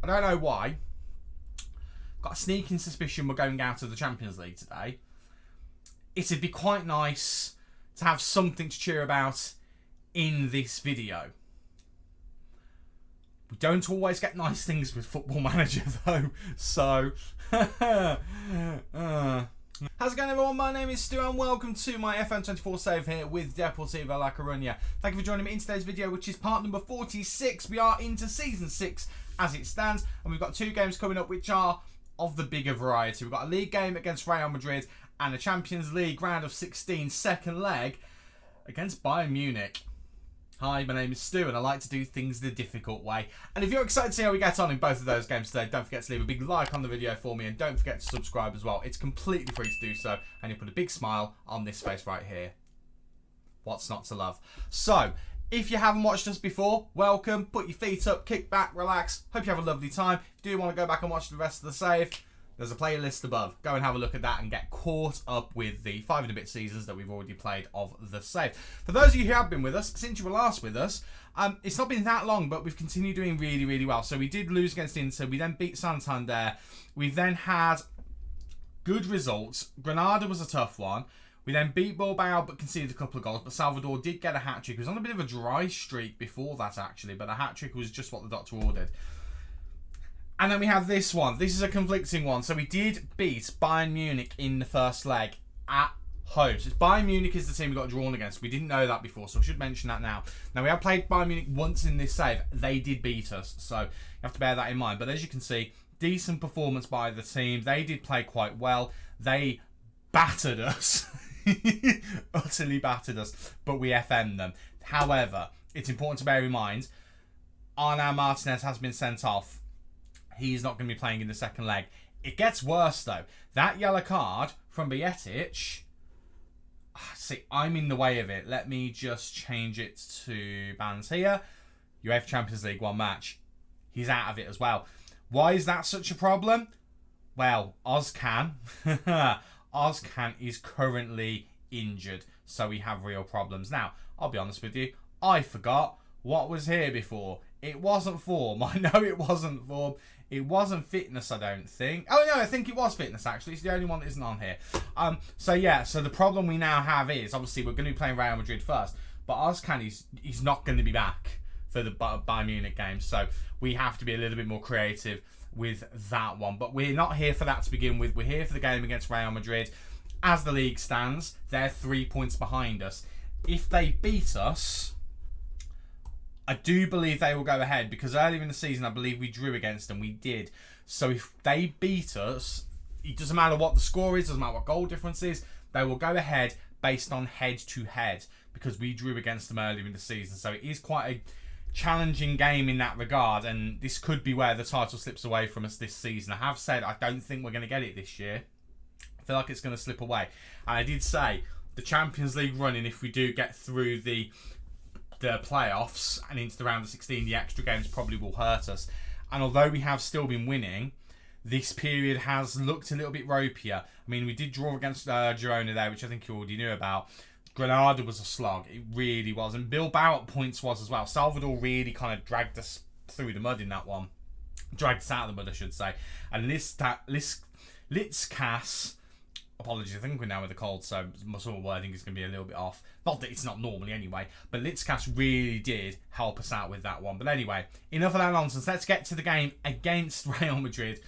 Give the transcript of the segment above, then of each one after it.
I don't know why. Got a sneaking suspicion we're going out of the Champions League today. It'd be quite nice to have something to cheer about in this video. We don't always get nice things with Football Manager though, so... How's it going, everyone? My name is Stu and welcome to my FM24 save here with Deportivo La Coruña. Thank you for joining me in today's video, which is part number 46. We are into Season 6 as it stands, and we've got two games coming up which are of the bigger variety. We've got a league game against Real Madrid and a Champions League round of 16 second leg against Bayern Munich. Hi, my name is Stu and I like to do things the difficult way. And if you're excited to see how we get on in both of those games today, don't forget to leave a big like on the video for me and don't forget to subscribe as well. It's completely free to do so and you'll put a big smile on this face right here. What's not to love? So, if you haven't watched us before, welcome. Put your feet up, kick back, relax. Hope you have a lovely time. If you do want to go back and watch the rest of the save, there's a playlist above. Go and have a look at that and get caught up with the 5 and a bit seasons that we've already played of the save. For those of you who have been with us, since you were last with us, it's not been that long, but we've continued doing really, really well. So we did lose against Inter. We then beat Santander. We've then had good results. Granada was a tough one. We then beat Bilbao but conceded a couple of goals. But Salvador did get a hat-trick. He was on a bit of a dry streak before that, actually. But the hat-trick was just what the doctor ordered. And then we have this one. This is a conflicting one. So we did beat Bayern Munich in the first leg at home. So Bayern Munich is the team we got drawn against. We didn't know that before, so I should mention that now. Now, we have played Bayern Munich once in this save. They did beat us, so you have to bear that in mind. But as you can see, decent performance by the team. They did play quite well. They battered us. Utterly battered us. But we FM'd them. However, it's important to bear in mind, Arnau Martinez has been sent off. He's not going to be playing in the second leg. It gets worse, though. That yellow card from Bayern... See, I'm in the way of it. Let me just change it to bans here. UEFA Champions League 1 match. He's out of it as well. Why is that such a problem? Well, Ozcan. Ozcan is currently injured, so we have real problems. Now, I'll be honest with you. I forgot what was here before. It wasn't form. I know it wasn't form. It wasn't fitness, I don't think. Oh, no, I think it was fitness, actually. It's the only one that isn't on here. So the problem we now have is, obviously, we're going to be playing Real Madrid first. But Ozcan, he's not going to be back for the Bayern Munich game. So we have to be a little bit more creative with that one. But we're not here for that to begin with. We're here for the game against Real Madrid. As the league stands, they're 3 points behind us. If they beat us, I do believe they will go ahead because earlier in the season, I believe we drew against them. We did. So if they beat us, it doesn't matter what the score is, doesn't matter what goal difference is, they will go ahead based on head-to-head because we drew against them earlier in the season. So it is quite a challenging game in that regard, and this could be where the title slips away from us this season. I have said I don't think we're going to get it this year. I feel like it's going to slip away. And I did say the Champions League running, if we do get through the playoffs and into the round of 16, the extra games probably will hurt us. And although we have still been winning, this period has looked a little bit ropier. I mean, we did draw against Girona there, which I think you already knew about. Granada was a slog. It really was. And Bilbao at points was as well. Salvador really kind of dragged us through the mud in that one. Dragged us out of the mud, I should say. And Litzkas... Apologies, I think we're now with a cold, so my sort of wording is going to be a little bit off. Not that it's not normally anyway, but Litzkas really did help us out with that one. But anyway, enough of that nonsense. Let's get to the game against Real Madrid.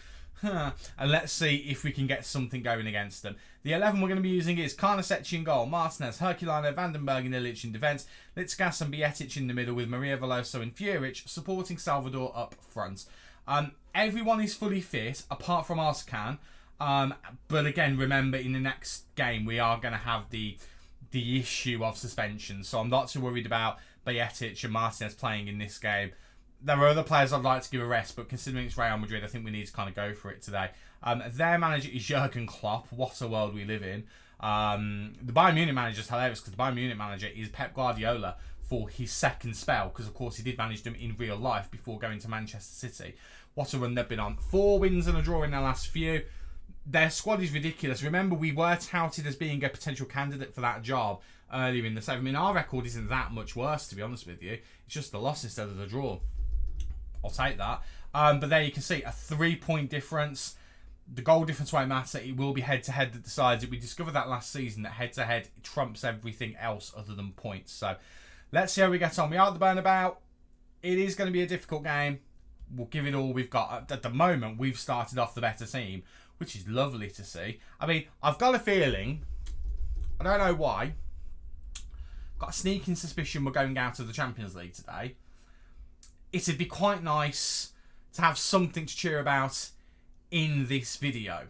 And let's see if we can get something going against them. The 11 we're going to be using is Karnasec in goal, Martinez, Herculano, Vandenberg and Ilic in defence, Litzkas and Bietic in the middle with Maria Veloso and Furic supporting Salvador up front. Everyone is fully fit, apart from Ozcan. But again, remember, in the next game, we are going to have the issue of suspension. So I'm not too worried about Bietic and Martinez playing in this game. There are other players I'd like to give a rest, but considering it's Real Madrid, I think we need to kind of go for it today. Their manager is Jurgen Klopp. What a world we live in. The Bayern Munich manager is hilarious because the Bayern Munich manager is Pep Guardiola for his second spell, because of course he did manage them in real life before going to Manchester City. What a run they've been on. 4 wins and a draw in their last few. Their squad is ridiculous. Remember, we were touted as being a potential candidate for that job earlier in the season. I mean, our record isn't that much worse, to be honest with you. It's just the loss instead of the draw. I'll take that. But there you can see a 3-point difference. The goal difference won't matter. It will be head-to-head that decides it. We discovered that last season, that head-to-head trumps everything else other than points. So let's see how we get on. We are at the Bernabeu. It is going to be a difficult game. We'll give it all we've got. At the moment, we've started off the better team, which is lovely to see. I mean, I've got a feeling, I don't know why, got a sneaking suspicion we're going out of the Champions League today. It'd be quite nice to have something to cheer about in this video.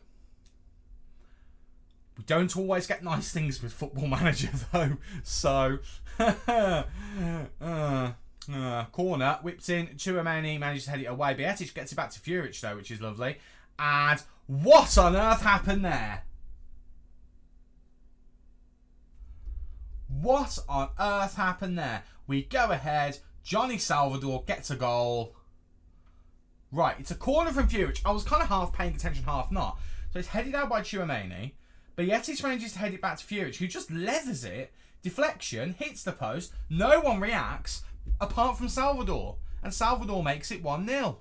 We don't always get nice things with Football Manager though, so corner whipped in. Tchouaméni manages to head it away. Bietic gets it back to Furic though, which is lovely. And what on earth happened there? What on earth happened there? We go ahead. Johnny Salvador gets a goal. Right, it's a corner from Furic. I was kind of half paying attention, half not. So it's headed out by Tchouaméni. Bietic manages to head it back to Furic, who just leathers it. Deflection, hits the post. No one reacts apart from Salvador. And Salvador makes it 1-0.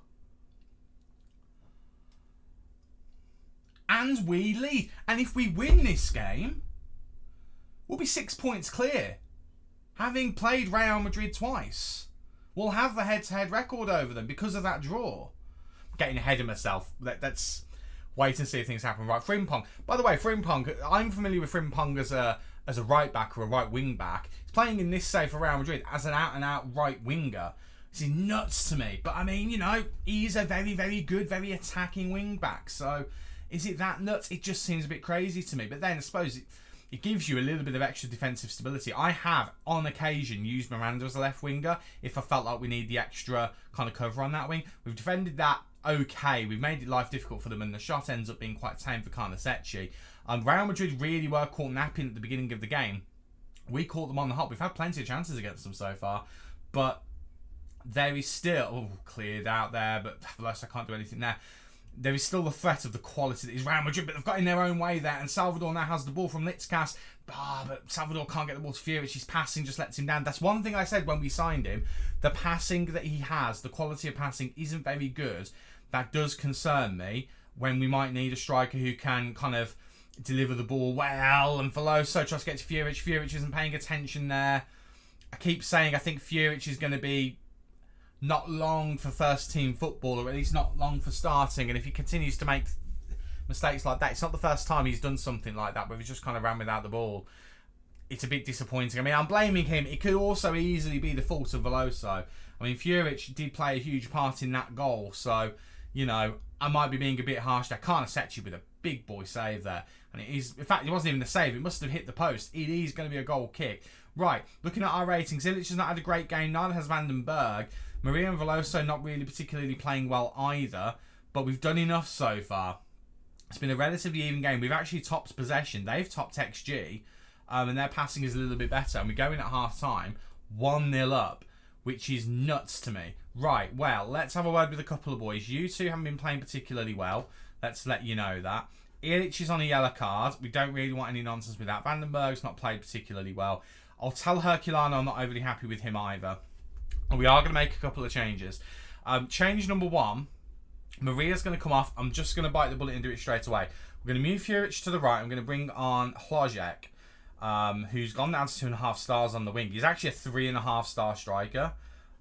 And we lead. And if we win this game, we'll be 6 points clear. Having played Real Madrid twice, we'll have the head-to-head record over them because of that draw. Getting ahead of myself. Let's wait and see if things happen. Right, Frimpong. By the way, Frimpong, I'm familiar with Frimpong as a right back or a right wing back. He's playing in this save for Real Madrid as an out-and-out right winger. This is nuts to me. But I mean, you know, he's a very, very good, very attacking wing back. So is it that nuts? It just seems a bit crazy to me. But then I suppose it gives you a little bit of extra defensive stability. I have, on occasion, used Miranda as a left winger if I felt like we need the extra kind of cover on that wing. We've defended that okay. We've made it life difficult for them, and the shot ends up being quite tame for Karnasecchi. Real Madrid really were caught napping at the beginning of the game. We caught them on the hop. We've had plenty of chances against them so far, but there is still cleared out there, but Veloso can't do anything there. There is still the threat of the quality that is Real Madrid, but they've got in their own way there, and Salvador now has the ball from Litzkas, but Salvador can't get the ball to Furic. His passing just lets him down. That's one thing I said when we signed him. The passing that he has, the quality of passing isn't very good. That does concern me when we might need a striker who can kind of deliver the ball well, and Veloso tries to get to Furic. Furic isn't paying attention there. I keep saying I think Furic is going to be not long for first team football, or at least not long for starting, and if he continues to make mistakes like that, it's not the first time he's done something like that where he's just kind of ran without the ball. It's a bit disappointing. I mean, I'm blaming him. It could also easily be the fault of Veloso. I mean, Furic did play a huge part in that goal, so, you know, I might be being a bit harsh there. Karnasecchi with a big boy save there. And it is, in fact, it wasn't even a save. It must have hit the post. It is going to be a goal kick. Right, looking at our ratings, Ilic has not had a great game. Neither has Vandenberg. Maria and Veloso not really particularly playing well either. But we've done enough so far. It's been a relatively even game. We've actually topped possession. They've topped XG. And their passing is a little bit better. And we go in at half-time, 1-0 up, which is nuts to me. Right, well, let's have a word with a couple of boys. You two haven't been playing particularly well. Let's let you know that. Ilic is on a yellow card. We don't really want any nonsense with that. Vandenberg's not played particularly well. I'll tell Herculano I'm not overly happy with him either. And we are going to make a couple of changes. Change number 1. Maria's going to come off. I'm just going to bite the bullet and do it straight away. We're going to move Furic to the right. I'm going to bring on Hlojek, who's gone down to 2.5 stars on the wing. He's actually a 3.5 star striker.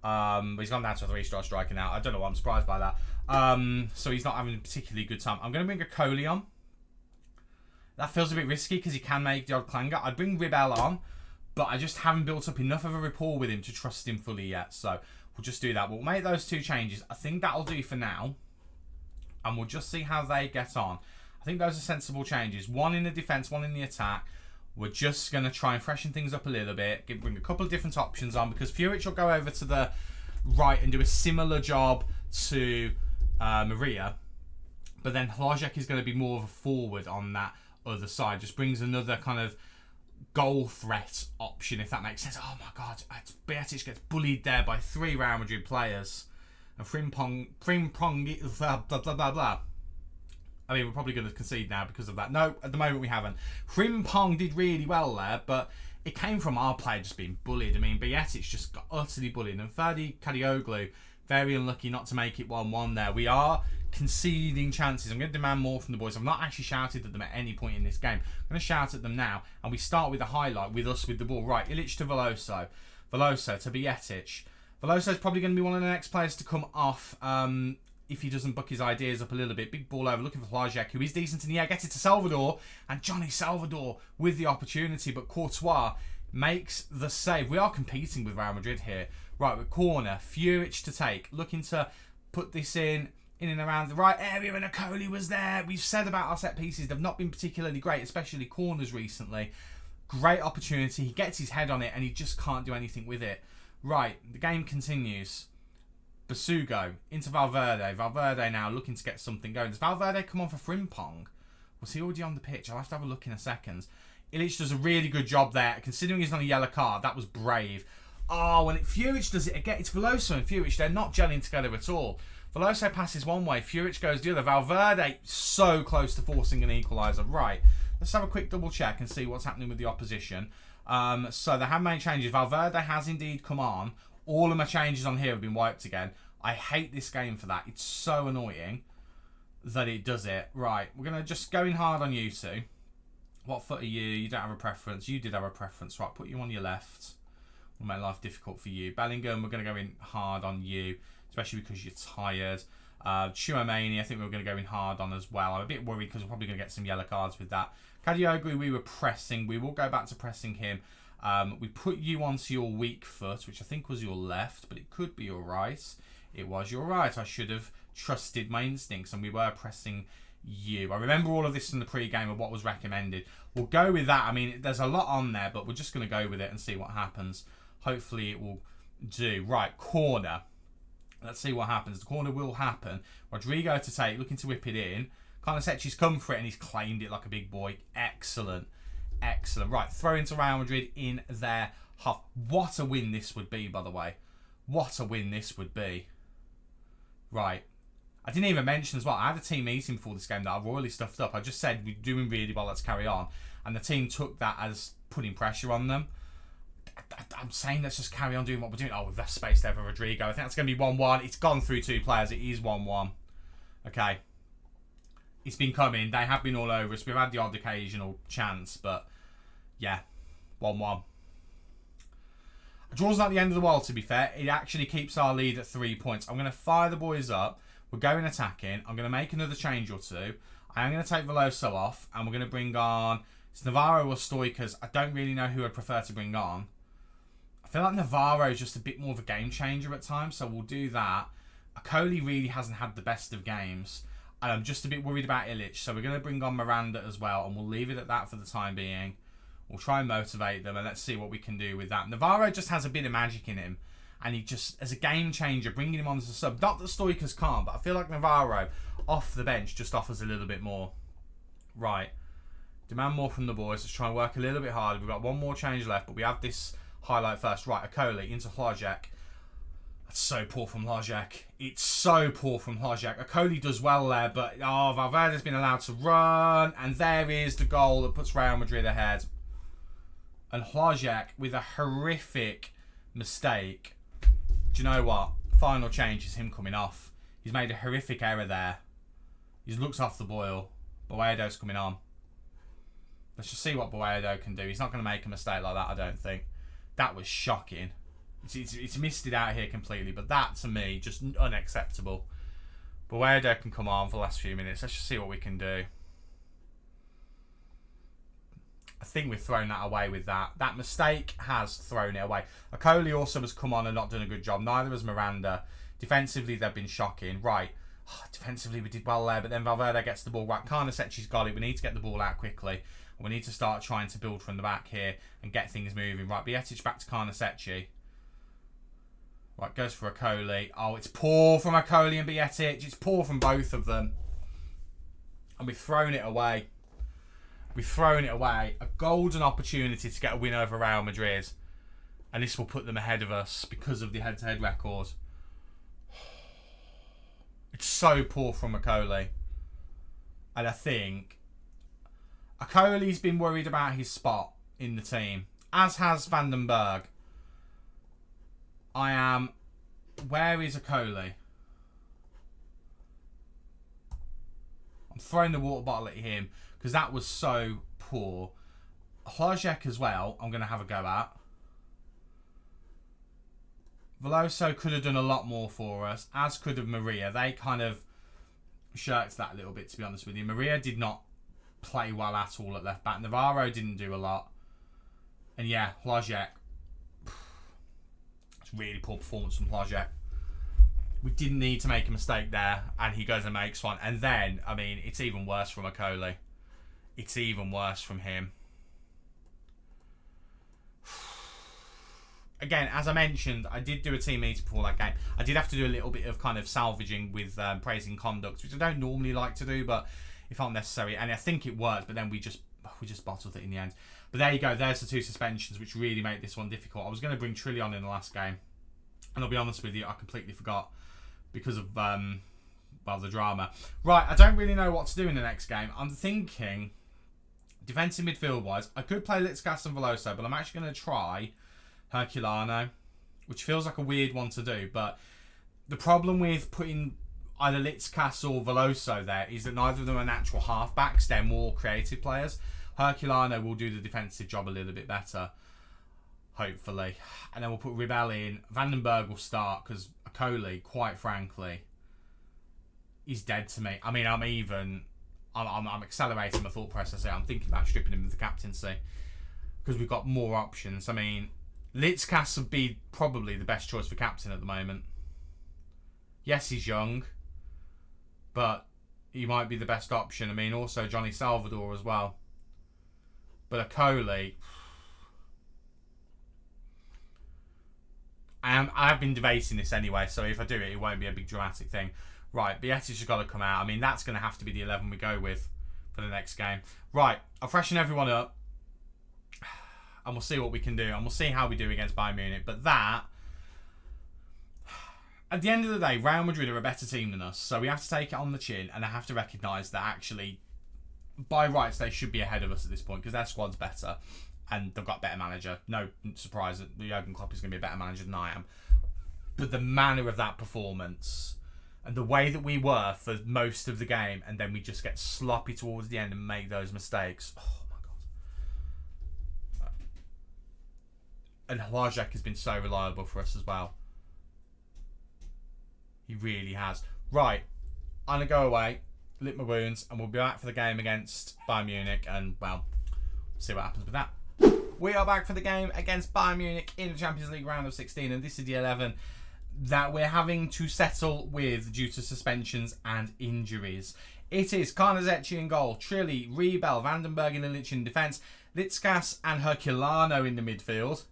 But he's gone down to a 3-star striker now. I don't know why I'm surprised by that. So he's not having a particularly good time. I'm going to bring a Coley on. That feels a bit risky because he can make the odd clanger. I'd bring Ribel on, but I just haven't built up enough of a rapport with him to trust him fully yet. So we'll just do that. We'll make those 2 changes. I think that'll do for now. And we'll just see how they get on. I think those are sensible changes. 1 in the defence, 1 in the attack. We're just going to try and freshen things up a little bit. Bring a couple of different options on, because Furic will go over to the right and do a similar job to Maria. But then Hlojek is going to be more of a forward on that other side. Just brings another kind of goal threat option, if that makes sense. Oh my God, Bietic gets bullied there by 3 Real Madrid players. And Frimpong, blah, blah, blah, blah. I mean, we're probably going to concede now because of that. No, at the moment we haven't. Frimpong did really well there, but it came from our player just being bullied. I mean, Bietic just got utterly bullied. And Ferdi Kadioglu, Very unlucky not to make it 1-1 there. We are conceding chances. I'm going to demand more from the boys. I've not actually shouted at them at any point in this game. I'm going to shout at them now. And we start with a highlight with us with the ball. Right, Ilic to Veloso. Veloso to Bietic. Veloso is probably going to be one of the next players to come off if he doesn't buck his ideas up a little bit. Big ball over, looking for Hlajek, who is decent in the air. Gets it to Salvador. And Johnny Salvador with the opportunity. But Courtois makes the save. We are competing with Real Madrid here. Right, with corner. Furic to take. Looking to put this in and around the right area, and Akoli was there. We've said about our set pieces, they've not been particularly great, especially corners recently. Great opportunity. He gets his head on it, and he just can't do anything with it. Right, the game continues. Basugo into Valverde. Valverde now looking to get something going. Does Valverde come on for Frimpong? Was he already on the pitch? I'll have to have a look in a second. Ilic does a really good job there. Considering he's on a yellow card, that was brave. Oh, when Furic does it again, it's Veloso and Furic. They're not gelling together at all. Veloso passes one way, Furic goes the other. Valverde so close to forcing an equaliser. Right, let's have a quick double check and see what's happening with the opposition. So they have made changes. Valverde has indeed come on. All of my changes on here have been wiped again. I hate this game for that. It's so annoying that it does it. Right, we're going to just go in hard on you two. What foot are you? You don't have a preference. You did have a preference. Right, put you on your left. We'll make life difficult for you. Bellingham, we're going to go in hard on you, especially because you're tired. Chouameni, I think we're going to go in hard on as well. I'm a bit worried because we're probably going to get some yellow cards with that. Kadioglu, we were pressing. We will go back to pressing him. We put you onto your weak foot, which I think was your left, but it could be your right. It was your right. I should have trusted my instincts, and we were pressing you. I remember all of this in the pre-game of what was recommended. We'll go with that. I mean, there's a lot on there, but we're just going to go with it and see what happens. Hopefully it will do. Right, corner. Let's see what happens. The corner will happen. Rodrigo to take, looking to whip it in. Karnasecchi's come for it and he's claimed it like a big boy. Excellent. Excellent. Right, throw into Real Madrid in their half. What a win this would be, by the way. What a win this would be. Right. I didn't even mention as well, I had a team meeting before this game that I royally stuffed up. I just said, we're doing really well, let's carry on. And the team took that as putting pressure on them. I'm saying let's just carry on doing what we're doing. Oh, we've left space there for Rodrigo. I think that's going to be 1-1. It's gone through two players. It is 1-1. Okay. It's been coming. They have been all over us. We've had the odd occasional chance, but yeah, 1-1. A draw's not the end of the world, to be fair. It actually keeps our lead at 3 points. I'm going to fire the boys up. We're going attacking. I'm going to make another change or two. I am going to take Veloso off, and we're going to bring on... It's Navarro or Stoikers. I don't really know who I'd prefer to bring on. I feel like Navarro is just a bit more of a game changer at times, so we'll do that. Akoli really hasn't had the best of games, and I'm just a bit worried about Ilic, so we're going to bring on Miranda as well, and we'll leave it at that for the time being. We'll try and motivate them, and let's see what we can do with that. Navarro just has a bit of magic in him, and he just, as a game changer, bringing him on as a sub. Not that Stoikers can't, but I feel like Navarro, off the bench, just offers a little bit more. Right. Demand more from the boys. Let's try and work a little bit harder. We've got one more change left, but we have this highlight first. Right, Akoli into Hlajek. That's so poor from Hlajek. It's so poor from Hlajek. Akoli does well there, but Valverde's been allowed to run, and there is the goal that puts Real Madrid ahead. And Hlajek with a horrific mistake. Do you know what? Final change is him coming off. He's made a horrific error there. He's looked off the boil. Boedo's coming on. Let's just see what Boedo can do. He's not going to make a mistake like that, I don't think. That was shocking. It's missed it out here completely, but that, to me, just unacceptable. Boedo can come on for the last few minutes. Let's just see what we can do. I think we've thrown that away with that. That mistake has thrown it away. Akoli also has come on and not done a good job. Neither has Miranda. Defensively, they've been shocking. Right. Defensively, we did well there, but then Valverde gets the ball right. Karnasecchi's got it. We need to get the ball out quickly. We need to start trying to build from the back here and get things moving. Right, Bietic back to Karnasecchi. Right, goes for Akoli. Oh, it's poor from Akoli and Bietic. It's poor from both of them. And we've thrown it away. We've thrown it away. A golden opportunity to get a win over Real Madrid. And this will put them ahead of us because of the head-to-head record. It's so poor from Akoli. And I think Akoli's been worried about his spot in the team, as has Vandenberg. I am Where is Akoli? I'm throwing the water bottle at him because that was so poor. Hlajek as well, I'm going to have a go at. Veloso could have done a lot more for us, as could have Maria. They kind of shirked that a little bit, to be honest with you. Maria did not play well at all at left back. Navarro didn't do a lot. And yeah, Hlajek. It's really poor performance from Hlajek. We didn't need to make a mistake there, and he goes and makes one. And then, I mean, it's even worse from Akoli. It's even worse from him. Again, as I mentioned, I did do a team meeting before that game. I did have to do a little bit of kind of salvaging with praising conduct, which I don't normally like to do, but it felt necessary. And I think it worked, but then we just bottled it in the end. But there you go. There's the 2 suspensions, which really made this one difficult. I was going to bring Trillion in the last game, and I'll be honest with you, I completely forgot because of well, the drama. Right, I don't really know what to do in the next game. I'm thinking defensive midfield wise, I could play Litzkas and Veloso, but I'm actually going to try Herculano, which feels like a weird one to do, but the problem with putting either Litzkas or Veloso there is that neither of them are natural halfbacks. They're more creative players. Herculano will do the defensive job a little bit better, hopefully. And then we'll put Ribel in. Vandenberg will start because Akoli, quite frankly, is dead to me. I mean, I'm accelerating my thought process here. I'm thinking about stripping him of the captaincy because we've got more options. I mean, Litzkas would be probably the best choice for captain at the moment. Yes, he's young, but he might be the best option. I mean, also Johnny Salvador as well. But Akoli, I've been debating this anyway, so if I do it, it won't be a big dramatic thing. Right, Bietis has got to come out. I mean, that's going to have to be the 11 we go with for the next game. Right, I'll freshen everyone up, and we'll see what we can do, and we'll see how we do against Bayern Munich. But that, at the end of the day, Real Madrid are a better team than us, so we have to take it on the chin, and I have to recognise that actually, by rights, they should be ahead of us at this point, because their squad's better, and they've got a better manager. No surprise that Jurgen Klopp is going to be a better manager than I am. But the manner of that performance, and the way that we were for most of the game, and then we just get sloppy towards the end and make those mistakes. Oh my God. And Hlajek has been so reliable for us as well. He really has. Right, I'm going to go away, lick my wounds, and we'll be back for the game against Bayern Munich, and, well, see what happens with that. We are back for the game against Bayern Munich in the Champions League round of 16, and this is the 11 that we're having to settle with due to suspensions and injuries. It is Karnazeci in goal, Trilli, Rebel, Vandenberg and Illich in defence, Litzkas and Herculano in the midfield.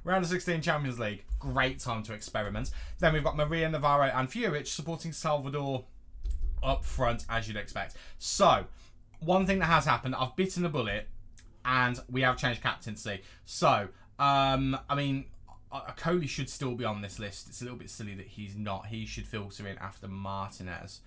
Round of 16 Champions League. Great time to experiment. Then we've got Maria, Navarro and Furic supporting Salvador up front, as you'd expect. So, one thing that has happened, I've bitten a bullet and we have changed captaincy. So, I mean, Akoli should still be on this list. It's a little bit silly that he's not. He should filter in after Martinez.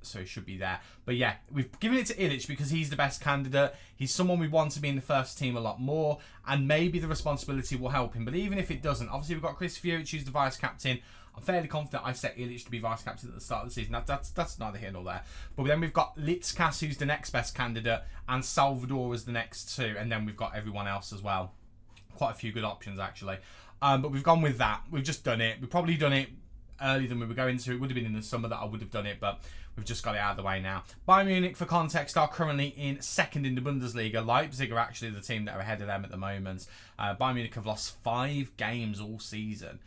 So he should be there. But yeah, we've given it to Illich because he's the best candidate. He's someone we want to be in the first team a lot more. And maybe the responsibility will help him. But even if it doesn't, obviously we've got Chris Furic, who's the vice-captain. I'm fairly confident I set Illich to be vice-captain at the start of the season. That's neither here nor there. But then we've got Litzkas, who's the next best candidate. And Salvador as the next two. And then we've got everyone else as well. Quite a few good options, actually. But we've gone with that. We've just done it. We've probably done it earlier than we were going to. It would have been in the summer that I would have done it, but we've just got it out of the way now. Bayern Munich, for context, are currently in second in the Bundesliga. Leipzig are actually the team that are ahead of them at the moment. Bayern Munich have lost 5 games all season.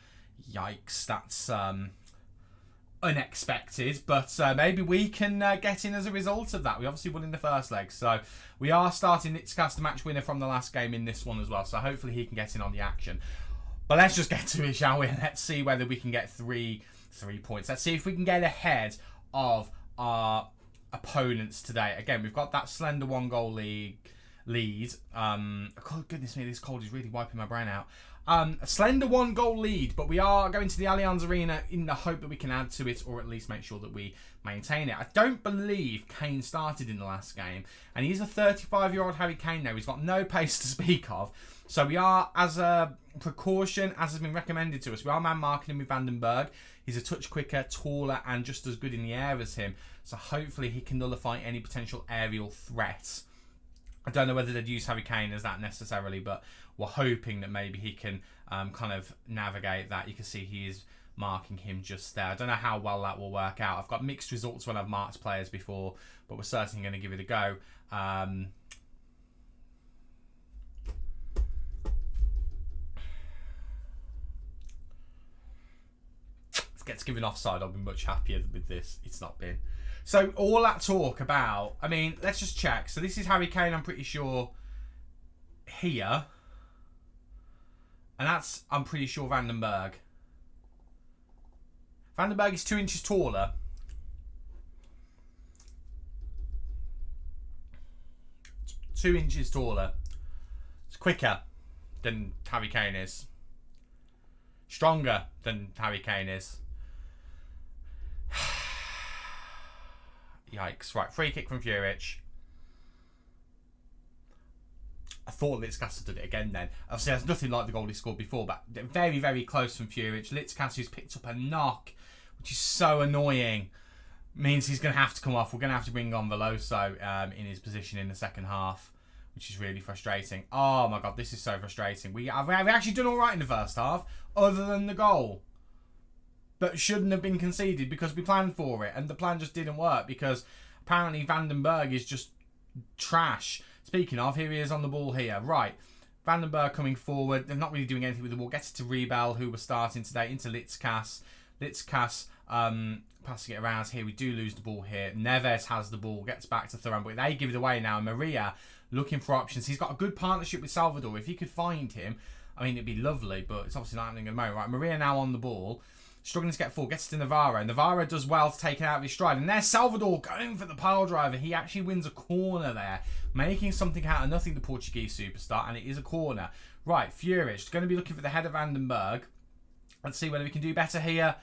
Yikes, that's unexpected, but maybe we can get in as a result of that. We obviously won in the first leg, so we are starting Litzkas, the match winner from the last game, in this one as well, so hopefully he can get in on the action. But let's just get to it, shall we? Let's see whether we can get three points. Let's see if we can get ahead of our opponents today. Again, we've got that slender 1-goal lead. God, goodness me, this cold is really wiping my brain out. A slender 1-goal lead, but we are going to the Allianz Arena in the hope that we can add to it, or at least make sure that we maintain it. I don't believe Kane started in the last game, and he's a 35-year-old Harry Kane now. He's got no pace to speak of. So we are, as a precaution, as has been recommended to us, we are man-marking him with Vandenberg. He's a touch quicker, taller, and just as good in the air as him. So hopefully he can nullify any potential aerial threats. I don't know whether they'd use Harry Kane as that necessarily, but we're hoping that maybe he can kind of navigate that. You can see he is marking him just there. I don't know how well that will work out. I've got mixed results when I've marked players before, but we're certainly going to give it a go. If it gets given offside, I'll be much happier with this. It's not been. So all that talk about, I mean, let's just check. So this is Harry Kane, I'm pretty sure, here. And that's, I'm pretty sure, Vandenberg. Vandenberg is 2 inches taller. It's 2 inches taller. It's quicker than Harry Kane is. Stronger than Harry Kane is. Yikes. Right, free kick from Furic. I thought Litzkas did it again then. Obviously, that's nothing like the goal he scored before, but very, very close from Furic. Litzkas, who's picked up a knock, which is so annoying, means he's going to have to come off. We're going to have to bring on Veloso in his position in the second half, which is really frustrating. Oh my God, this is so frustrating. We've actually done all right in the first half, other than the goal that shouldn't have been conceded because we planned for it, and the plan just didn't work because apparently Vandenberg is just trash. Speaking of, here he is on the ball here. Right, Vandenberg coming forward. They're not really doing anything with the ball. Gets it to Rebel, who was starting today, into Litzkas. Litzkas passing it around here. We do lose the ball here. Neves has the ball, gets back to Thuram, but they give it away now. Maria looking for options. He's got a good partnership with Salvador. If he could find him, I mean, it'd be lovely, but it's obviously not happening at the moment. Right, Maria now on the ball. Struggling to get full, gets to Navarro. Navarro does well to take it out of his stride. And there's Salvador going for the pile driver. He actually wins a corner there, making something out of nothing, the Portuguese superstar. And it is a corner. Right, Furic going to be looking for the head of Vandenberg. Let's see whether we can do better here.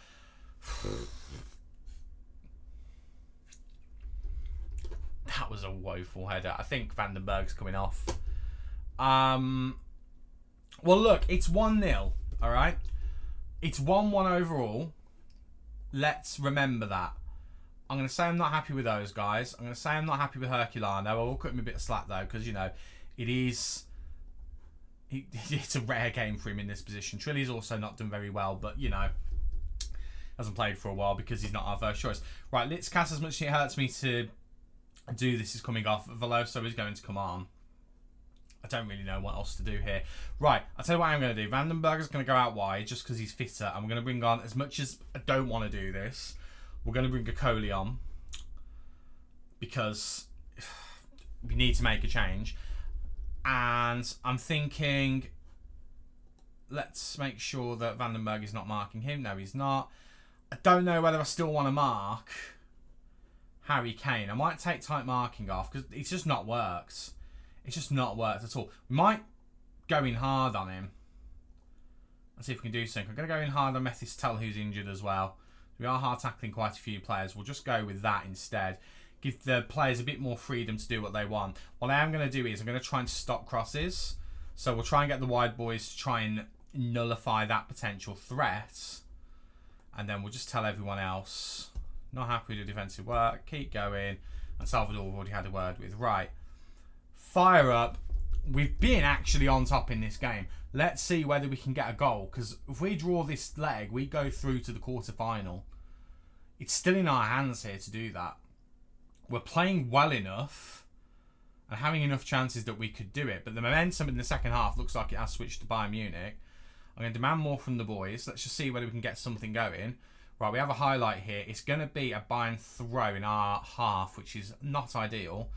That was a woeful header. I think Vandenberg's coming off. Well, look, it's 1-0, all right? It's 1-1 overall. Let's remember that. I'm going to say I'm not happy with those guys. I'm going to say I'm not happy with Herculano. I will cut him a bit of slack, though, because, you know, it's a rare game for him in this position. Trilly's also not done very well, but, you know, hasn't played for a while because he's not our first choice. Right, Litzkas, as much as it hurts me to do this, is coming off. Veloso is going to come on. I don't really know what else to do here. Right, I'll tell you what I'm going to do. Vandenberg is going to go out wide just because he's fitter. And we're going to bring on, as much as I don't want to do this, we're going to bring Gakoli on because we need to make a change. And I'm thinking, let's make sure that Vandenberg is not marking him. No, he's not. I don't know whether I still want to mark Harry Kane. I might take tight marking off because it's just not worked. It's just not worked at all. We might go in hard on him. Let's see if we can do something. I'm going to go in hard on Methistel, who's injured as well. We are hard tackling quite a few players. We'll just go with that instead. Give the players a bit more freedom to do what they want. What I am going to do is I'm going to try and stop crosses. So we'll try and get the wide boys to try and nullify that potential threat. And then we'll just tell everyone else, not happy with the defensive work, keep going. And Salvador we've already had a word with. Right. Fire up. We've been actually on top in this game. Let's see whether we can get a goal. Because if we draw this leg, we go through to the quarter-final. It's still in our hands here to do that. We're playing well enough and having enough chances that we could do it. But the momentum in the second half looks like it has switched to Bayern Munich. I'm going to demand more from the boys. Let's just see whether we can get something going. Right, we have a highlight here. It's going to be a Bayern throw in our half, which is not ideal.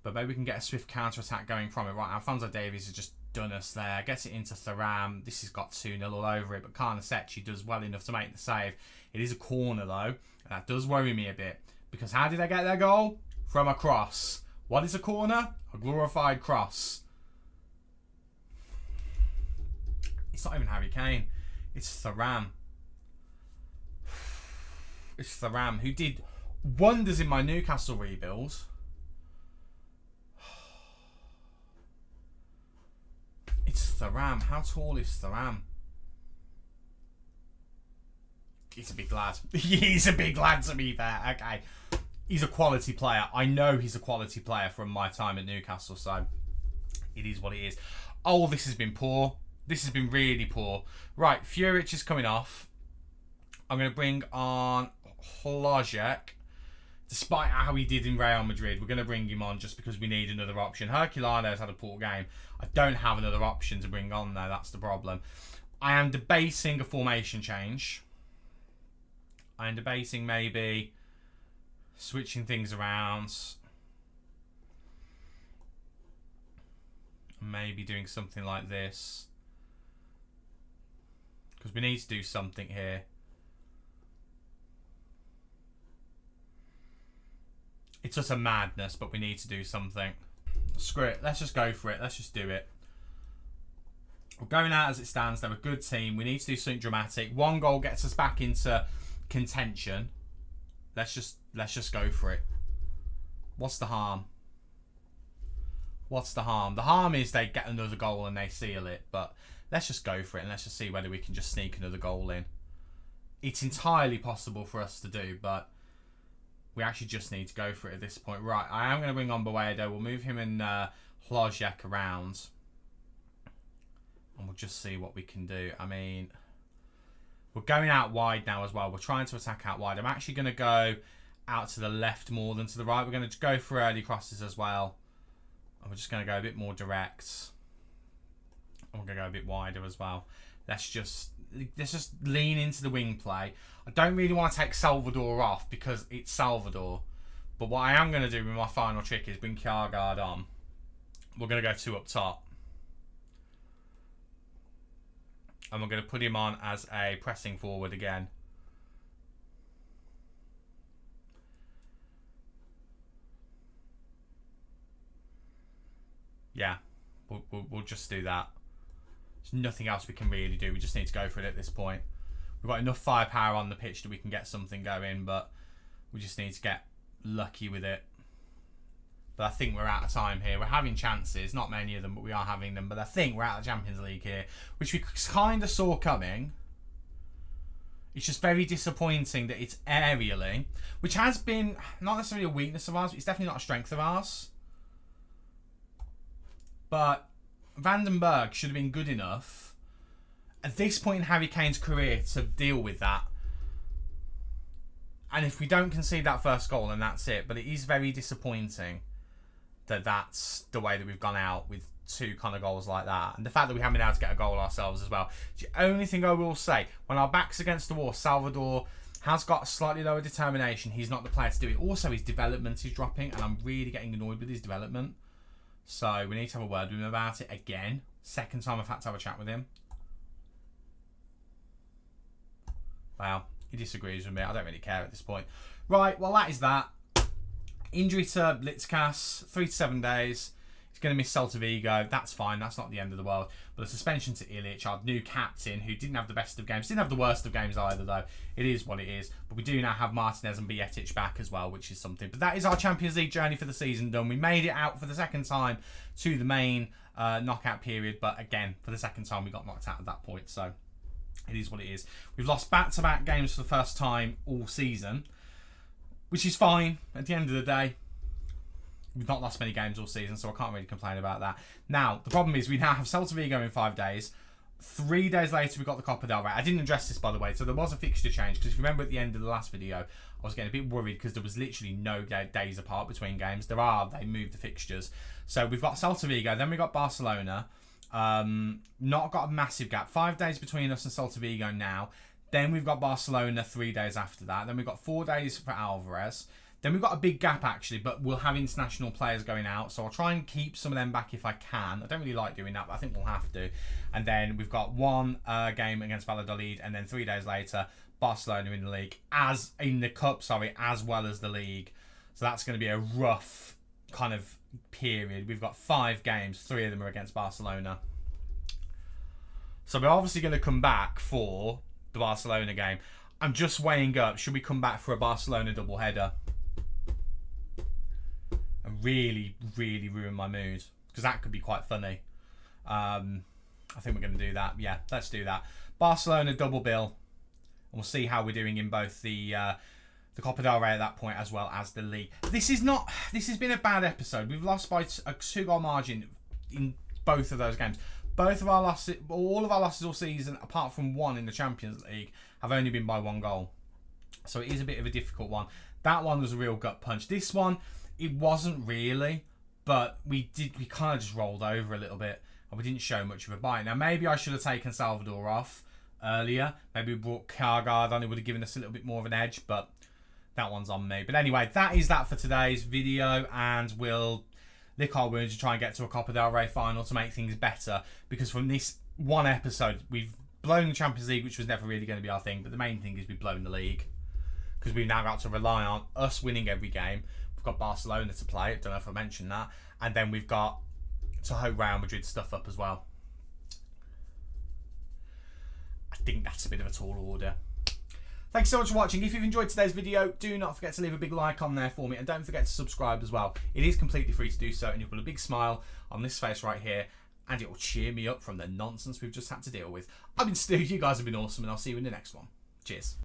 But maybe we can get a swift counter-attack going from it. Right, Alphonso Davies has just done us there. Gets it into Thuram. This has got 2-0 all over it. But Karnasechi does well enough to make the save. It is a corner, though. And that does worry me a bit. Because how did they get their goal? From a cross. What is a corner? A glorified cross. It's not even Harry Kane. It's Thuram. It's Thuram, who did wonders in my Newcastle rebuild. It's Thuram. How tall is Thuram? He's a big lad. He's a big lad, to be fair. Okay. He's a quality player. I know he's a quality player from my time at Newcastle, so it is what it is. Oh, this has been poor. This has been really poor. Right, Furic is coming off. I'm going to bring on Hlojek. Despite how he did in Real Madrid, we're going to bring him on just because we need another option. Herculano has had a poor game. I don't have another option to bring on though. That's the problem. I am debating a formation change. I am debating maybe switching things around. Maybe doing something like this. Because we need to do something here. It's just a madness, but we need to do something. Screw it. Let's just go for it. Let's just do it. We're going out as it stands. They're a good team. We need to do something dramatic. One goal gets us back into contention. Let's just go for it. What's the harm? What's the harm? The harm is they get another goal and they seal it. But let's just go for it and let's just see whether we can just sneak another goal in. It's entirely possible for us to do, but we actually just need to go for it at this point. Right, I am going to bring on Boedo. We'll move him and Hlojek around. And we'll just see what we can do. I mean, we're going out wide now as well. We're trying to attack out wide. I'm actually going to go out to the left more than to the right. We're going to go for early crosses as well. And we're just going to go a bit more direct. And we're going to go a bit wider as well. Let's just lean into the wing play. I don't really want to take Salvador off because it's Salvador. But what I am going to do with my final trick is bring Kjaergaard on. We're going to go 2 up top. And we're going to put him on as a pressing forward again. Yeah, we'll just do that. There's nothing else we can really do. We just need to go for it at this point. We've got enough firepower on the pitch that we can get something going, but we just need to get lucky with it. But I think we're out of time here. We're having chances, not many of them, but we are having them. But I think we're out of the Champions League here, which we kind of saw coming. It's just very disappointing that it's aerially, which has been not necessarily a weakness of ours, but it's definitely not a strength of ours. But Vandenberg should have been good enough at this point in Harry Kane's career to deal with that. And if we don't concede that first goal, then that's it. But it is very disappointing that that's the way that we've gone out with 2 kind of goals like that. And the fact that we haven't been able to get a goal ourselves as well. The only thing I will say, when our back's against the wall, Salvador has got a slightly lower determination. He's not the player to do it. Also, his development is dropping, and I'm really getting annoyed with his development. So we need to have a word with him about it again. Second time I've had to have a chat with him. Wow, he disagrees with me. I don't really care at this point. Right, well that is that. Injury to Blitzkas, 3 to 7 days. He's going to miss Celta Vigo. That's fine. That's not the end of the world. But a suspension to Ilic, our new captain, who didn't have the best of games. Didn't have the worst of games either, though. It is what it is. But we do now have Martinez and Bietic back as well, which is something. But that is our Champions League journey for the season done. We made it out for the second time to the main knockout period. But again, for the second time, we got knocked out at that point. So it is what it is. We've lost back-to-back games for the first time all season, which is fine at the end of the day. We've not lost many games all season, so I can't really complain about that. Now, the problem is we now have Celta Vigo in 5 days. 3 days later, we got the Copa del Rey. I didn't address this, by the way, so there was a fixture change, because if you remember at the end of the last video, I was getting a bit worried because there was literally no days apart between games. They moved the fixtures. So we've got Celta Vigo, then we've got Barcelona. Not got a massive gap. 5 days between us and Celta Vigo now. Then we've got Barcelona 3 days after that. Then we've got 4 days for Alvarez. Then we've got a big gap, actually, but we'll have international players going out. So I'll try and keep some of them back if I can. I don't really like doing that, but I think we'll have to. And then we've got 1 game against Valladolid. And then 3 days later, Barcelona in the league. As well as the league. So that's going to be a rough kind of period. We've got 5 games. 3 of them are against Barcelona. So we're obviously going to come back for the Barcelona game. I'm just weighing up, should we come back for a Barcelona doubleheader? And really, really ruin my mood. Because that could be quite funny. I think we're going to do that. Yeah, let's do that. Barcelona double bill. And we'll see how we're doing in both the Copa del Rey at that point, as well as the league. This has been a bad episode. We've lost by a 2-goal margin in both of those games. Both of our losses, all of our losses all season, apart from one in the Champions League, have only been by 1 goal. So it is a bit of a difficult one. That one was a real gut punch. This one, it wasn't really, but we kind of just rolled over a little bit, and we didn't show much of a bite. Now maybe I should have taken Salvador off earlier. Maybe we brought Kjaergaard on. It would have given us a little bit more of an edge, but that one's on me. But anyway, that is that for today's video, and we'll lick our wounds to try and get to a Copa del Rey final to make things better, because from this one episode, we've blown the Champions League, which was never really going to be our thing, but the main thing is we've blown the league, because we've now got to rely on us winning every game. We've got Barcelona to play, I don't know if I mentioned that, and then we've got to hope Real Madrid stuff up as well. I think that's a bit of a tall order. Thanks so much for watching. If you've enjoyed today's video, do not forget to leave a big like on there for me, and don't forget to subscribe as well. It is completely free to do so, and you'll put a big smile on this face right here, and it will cheer me up from the nonsense we've just had to deal with. I've been Stu, you guys have been awesome, and I'll see you in the next one. Cheers.